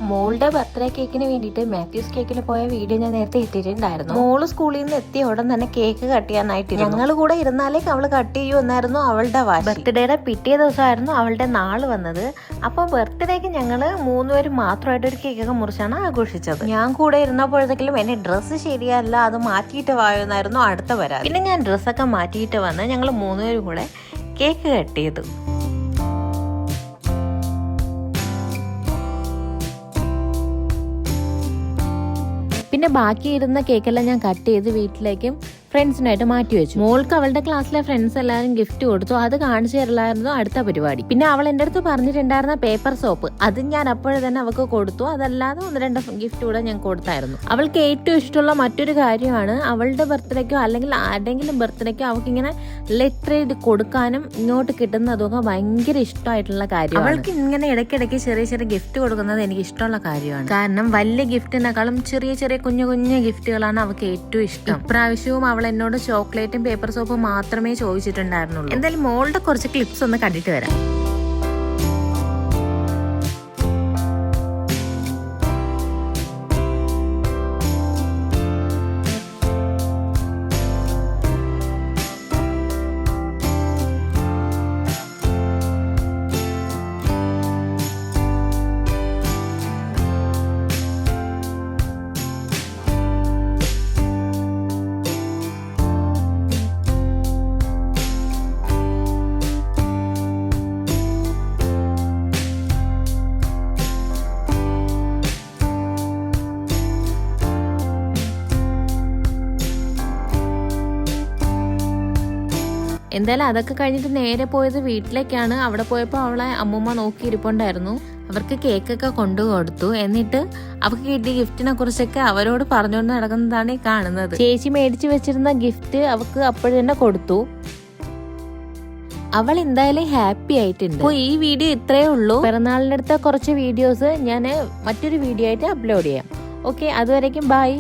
മോളുടെ ബർത്ത്ഡേ കേക്കിന് വേണ്ടിയിട്ട് മാത്യൂസ് കേക്കിന് പോയ വീഡിയോ ഞാൻ നേരത്തെ ഇട്ടിട്ടുണ്ടായിരുന്നു. മോള് സ്കൂളിൽ നിന്ന് എത്തിയ ഉടൻ തന്നെ കേക്ക് കട്ട് ചെയ്യാനായിട്ട് ഞങ്ങൾ കൂടെ ഇരുന്നാലേ അവള് കട്ട് ചെയ്യൂ എന്നായിരുന്നു അവളുടെ വാശി. ബർത്ത്ഡേയുടെ പിറ്റേ ദിവസമായിരുന്നു അവളുടെ നാള് വന്നത്. അപ്പോൾ ബർത്ത്ഡേക്ക് ഞങ്ങള് 3 പേര് മാത്രമായിട്ട് ഒരു കേക്കൊക്കെ മുറിച്ചാണ് ആഘോഷിച്ചത്. ഞാൻ കൂടെ ഇരുന്നപ്പോഴത്തേക്കും എന്റെ ഡ്രസ്സ് ശരിയല്ല, അത് മാറ്റിയിട്ട് വായുന്നായിരുന്നു അടുത്ത വരാൻ. പിന്നെ ഞാൻ ഡ്രസ്സൊക്കെ മാറ്റിയിട്ട് വന്ന് ഞങ്ങൾ 3 പേരും കൂടെ കേക്ക് കട്ട് ചെയ്തു. പിന്നെ ബാക്കിയിരുന്ന കേക്കെല്ലാം ഞാൻ കട്ട് ചെയ്ത് വീട്ടിലേക്കും ഫ്രണ്ട്സിനായിട്ട് മാറ്റി വെച്ചു. മോൾക്ക് അവളുടെ ക്ലാസ്സിലെ ഫ്രണ്ട്സ് എല്ലാവരും ഗിഫ്റ്റ് കൊടുത്തു. അത് കാണിച്ചു തരലായിരുന്നു അടുത്ത പരിപാടി. പിന്നെ അവൾ എൻ്റെ അടുത്ത് പറഞ്ഞിട്ടുണ്ടായിരുന്ന പേപ്പർ സോപ്പ്, അത് ഞാൻ അപ്പോഴേ തന്നെ അവൾക്ക് കൊടുത്തു. അതല്ലാതെ 1-2 ഗിഫ്റ്റ് കൂടെ ഞാൻ കൊടുത്തായിരുന്നു. അവൾക്ക് ഏറ്റവും ഇഷ്ടമുള്ള മറ്റൊരു കാര്യമാണ് അവളുടെ ബർത്ത്ഡേക്കോ അല്ലെങ്കിൽ ആരുടെങ്കിലും ബർത്ത്ഡേക്കോ അവൾക്ക് ഇങ്ങനെ ലെറ്റർ എഴുതി കൊടുക്കാനും ഇങ്ങോട്ട് കിട്ടുന്നതൊക്കെ ഭയങ്കര ഇഷ്ടമായിട്ടുള്ള കാര്യമാണ്. അവൾക്ക് ഇങ്ങനെ ഇടയ്ക്കിടയ്ക്ക് ചെറിയ ചെറിയ ഗിഫ്റ്റ് കൊടുക്കുന്നത് എനിക്ക് ഇഷ്ടമുള്ള കാര്യമാണ്. കാരണം വലിയ ഗിഫ്റ്റിനേക്കാളും ചെറിയ ചെറിയ കുഞ്ഞു കുഞ്ഞു ഗിഫ്റ്റുകളാണ് അവൾക്ക് ഏറ്റവും ഇഷ്ടം. ഇപ്രാവശ്യവും അവൾ എന്നോട് ചോക്ലേറ്റും പേപ്പർ സോപ്പും മാത്രമേ ചോദിച്ചിട്ടുണ്ടായിരുന്നുള്ളൂ. എന്തായാലും മോളുടെ കുറച്ച് ക്ലിപ്സ് ഒന്ന് കണ്ടിട്ട് വരാം. എന്തായാലും അതൊക്കെ കഴിഞ്ഞിട്ട് നേരെ പോയത് വീട്ടിലേക്കാണ്. അവിടെ പോയപ്പോൾ അവളെ അമ്മൂമ്മ നോക്കിയിരിപ്പുണ്ടായിരുന്നു. അവർക്ക് കേക്കൊക്കെ കൊണ്ടു കൊടുത്തു. എന്നിട്ട് അവർക്ക് കിട്ടിയ ഗിഫ്റ്റിനെ കുറിച്ചൊക്കെ അവരോട് പറഞ്ഞുകൊണ്ട് നടക്കുന്നതാണ് ഈ കാണുന്നത്. ചേച്ചി മേടിച്ചു വെച്ചിരുന്ന ഗിഫ്റ്റ് അവർക്ക് അപ്പോഴും തന്നെ കൊടുത്തു. അവൾ എന്തായാലും ഹാപ്പി ആയിട്ടുണ്ട്. അപ്പോൾ ഈ വീഡിയോ ഇത്രയേ ഉള്ളൂ. പിറന്നാളിനടുത്ത കുറച്ച് വീഡിയോസ് ഞാൻ മറ്റൊരു വീഡിയോ ആയിട്ട് അപ്ലോഡ് ചെയ്യാം. ഓക്കെ, അതുവരേക്കും ബൈ.